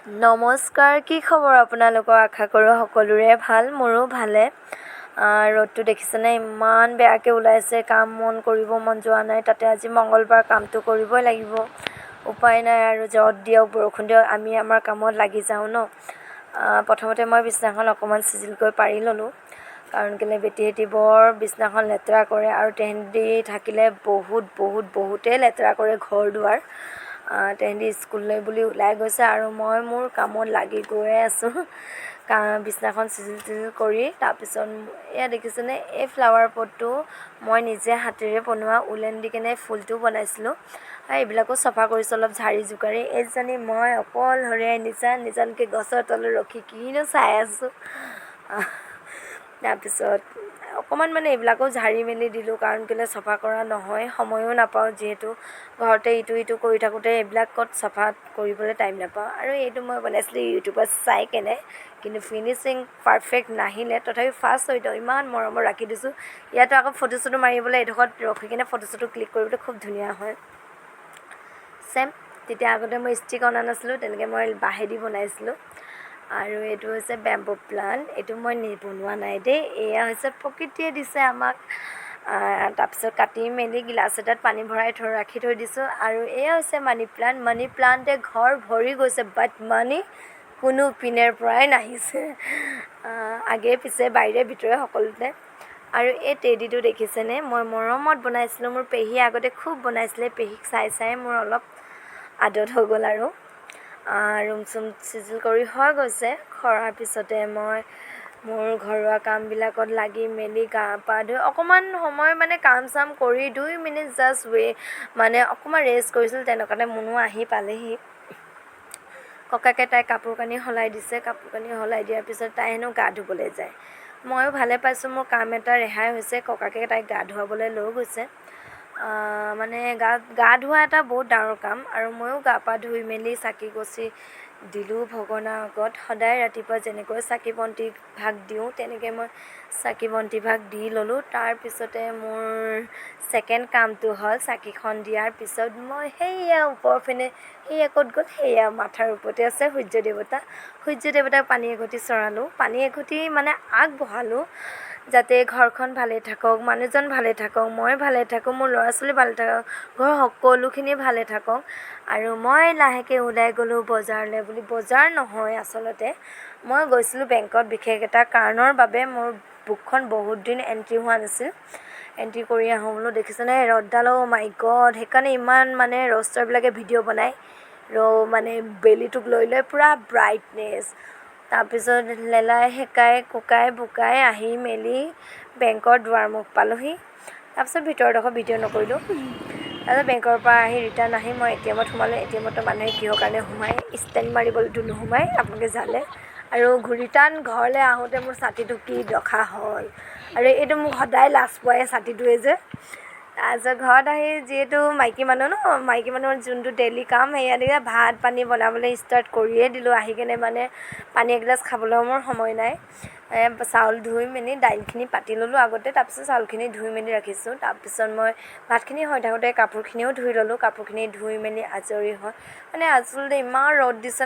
নমস্কাৰ, কি খবৰ আপোনালোকৰ? আশা কৰোঁ সকলোৰে ভাল, মোৰো ভালে। ৰ'দটো দেখিছেনে, ইমান বেয়াকৈ ওলাইছে, কাম মন কৰিব মন যোৱা নাই। তাতে আজি মঙ্গলবাৰ, কামটো কৰিবই লাগিব, উপায় নাই আৰু। ৰ'দ দিয়ক বৰষুণ দিয়ক, আমি আমাৰ কামত লাগি যাওঁ ন। প্ৰথমতে মই বিছনাখন অকণমান চিজিলকৈ পাৰি ল'লোঁ, কাৰণ কেলৈ বেটীহঁতে বৰ বিছনাখন লেতেৰা কৰে আৰু তেহেঁতি থাকিলে বহুতেই লেতেৰা কৰে ঘৰ দুৱাৰ। তেহেঁতি স্কুললৈ বুলি ওলাই গৈছে আৰু মই মোৰ কামত লাগি গৈয়ে আছোঁ। বিছনাখন চিজিল কৰি, তাৰপিছত এয়া দেখিছেনে, এই ফ্লাৱাৰ পটটো মই নিজে হাতেৰে বনোৱা উলেন দি কেনে ফুলটো বনাইছিলোঁ। এইবিলাকো চফা কৰিছোঁ অলপ ঝাৰি জোকাৰি। এইজনী মই অকলশৰে নিজানকৈ গছৰ তলত ৰখি কিনো চাই আছোঁ। তাৰপিছত অকণমান এইবিলাকো ঝাৰি মেলি দিলোঁ, কাৰণ কেলৈ চফা কৰা নহয়, সময়ো নাপাওঁ যিহেতু। ঘৰতে ইটো কৰি থাকোঁতে এইবিলাক ক'ত চফা কৰিবলৈ টাইম নাপাওঁ। আৰু এইটো মই বনাইছিলোঁ ইউটিউবত চাই কেনে, কিন্তু ফিনিচিং পাৰফেক্ট নাহিলে, তথাপি ফাৰ্ষ্ট হয়তো ইমান মৰমৰ ৰাখি দিছোঁ। ইয়াতো আকৌ ফটো চটো মাৰিবলৈ এইডোখৰত ৰখি কিনে ফটো চটো ক্লিক কৰিবলৈ খুব ধুনীয়া হয়। তেতিয়া আগতে মই ষ্টিক অনা নাছিলোঁ, তেনেকৈ মই বাঁহেদি বনাইছিলোঁ। আৰু এইটো হৈছে বেম্বো প্লাণ্ট, এইটো মই বনোৱা নাই দেই, এয়া হৈছে প্ৰকৃতিয়ে দিছে আমাক। তাৰপিছত কাটি মেলি গিলাচ এটাত পানী ভৰাই ৰাখি থৈ দিছোঁ। আৰু এয়া হৈছে মানি প্লাণ্টে ঘৰ ভৰি গৈছে, বাট মানি কোনো পিনেৰ পৰাই নাহিছে। আগে পিছে বাহিৰে ভিতৰে সকলোতে। আৰু এই টেডীটো দেখিছেনে, মই মৰমত বনাইছিলোঁ, মোৰ পেহীয়ে আগতে খুব বনাইছিলে, পেহীক চাই মোৰ অলপ আদত হৈ গ'ল। আৰু ৰুম চুম চিজিল কৰি হৈ গৈছে। সৰাৰ পিছতে মই মোৰ ঘৰুৱা কামবিলাকত লাগি মেলি গা পা ধুই অকণমান সময় কাম চাম কৰি 2 মিনিট জাষ্ট অকণমান ৰেষ্ট কৰিছিলোঁ। তেনেকুৱাতে মুনু আহি পালেহি। ককাকে তাই কাপোৰ কানি সলাই দিছে, কাপোৰ কানি সলাই দিয়াৰ পিছত তাই হেনো গা ধুবলৈ যায়। ময়ো ভালে পাইছোঁ, মোৰ কাম এটা ৰেহাই হৈছে। ককাকে তাইক গা ধুৱাবলৈ লৈ গৈছে। গা ধোৱা এটা বহুত ডাঙৰ কাম। আৰু ময়ো গা পা ধুই মেলি চাকি গছি দিলোঁ ভগৱানৰ আগত। সদায় ৰাতিপুৱা যেনেকৈ চাকি বন্তি ভাগ দিওঁ, তেনেকৈ মই চাকি বন্তি ভাগ দি ল'লোঁ। তাৰপিছতে মোৰ ছেকেণ্ড কামটো হ'ল, চাকিখন দিয়াৰ পিছত মই সেয়া ওপৰৰ পিনে, সেয়া ক'ত গ'ল, সেয়া মাথাৰ ওপৰতে আছে সূৰ্য দেৱতাক পানী এঘটি চৰালোঁ। পানী এঘটি আগবঢ়ালোঁ, যাতে ঘৰখন ভালে থাকক, মানুহজন ভালে থাকক, মই ভালে থাকোঁ, মোৰ ল'ৰা ছোৱালী ভালে থাকক, ঘৰৰ সকলোখিনি ভালে থাকক। আৰু মই লাহেকৈ ওলাই গ'লোঁ বজাৰলৈ বুলি। বজাৰ নহয় আচলতে, মই গৈছিলোঁ বেংকত বিশেষ এটা কাৰণৰ বাবে। মোৰ বুকখন বহুত দিন এণ্ট্ৰি হোৱা নাছিল, এণ্ট্ৰি কৰি আহোঁ বোলো। দেখিছেনে ৰ'দডাল, অ' মাই গড, সেইকাৰণে ইমান ৰ'ষ্টাৰবিলাকে ভিডিঅ' বনায় বেলিটোক লৈ পূৰা ব্ৰাইটনেছ। তাৰপিছত লেলাই সেকাই কুকাই বুকাই আহি মেলি বেংকৰ দুৱাৰমুখ পালোহি। তাৰপিছত ভিতৰৰডোখৰ ভিডিঅ' নকৰিলোঁ। তাৰপিছত বেংকৰ পৰা ৰিটাৰ্ণ আহি মই ATM ত সোমালোঁ। ATM ত মানুহে কিহৰ কাৰণে সোমাই, ষ্টেম্প মাৰিবলৈতো নোসোমায়, আপোনালোকে জানে। আৰু ৰিটাৰ্ণ ঘৰলৈ আহোঁতে মোৰ ছাতিটো কি দশা হ'ল। আৰু এইটো মোক সদায় লাজ পোৱাই ছাতিটোৱে যে। তাৰপিছত ঘৰত আহি যিহেতু মাইকী মানুহৰ যোনটো ডেইলি কাম, সেয়া ভাত পানী বনাবলৈ ষ্টাৰ্ট কৰিয়ে দিলোঁ। আহি কেনে পানী এগিলাচ খাবলৈও মোৰ সময় নাই। চাউল ধুই মেলি দাইলখিনি পাতি ল'লোঁ আগতে, তাৰপিছত চাউলখিনি ধুই মেলি ৰাখিছোঁ। তাৰপিছত মই ভাতখিনি হৈ থাকোঁতে কাপোৰখিনিও ধুই ল'লোঁ। কাপোৰখিনি ধুই মেলি আজৰি হয়, আচলতে ইমান ৰ'দ দিছে।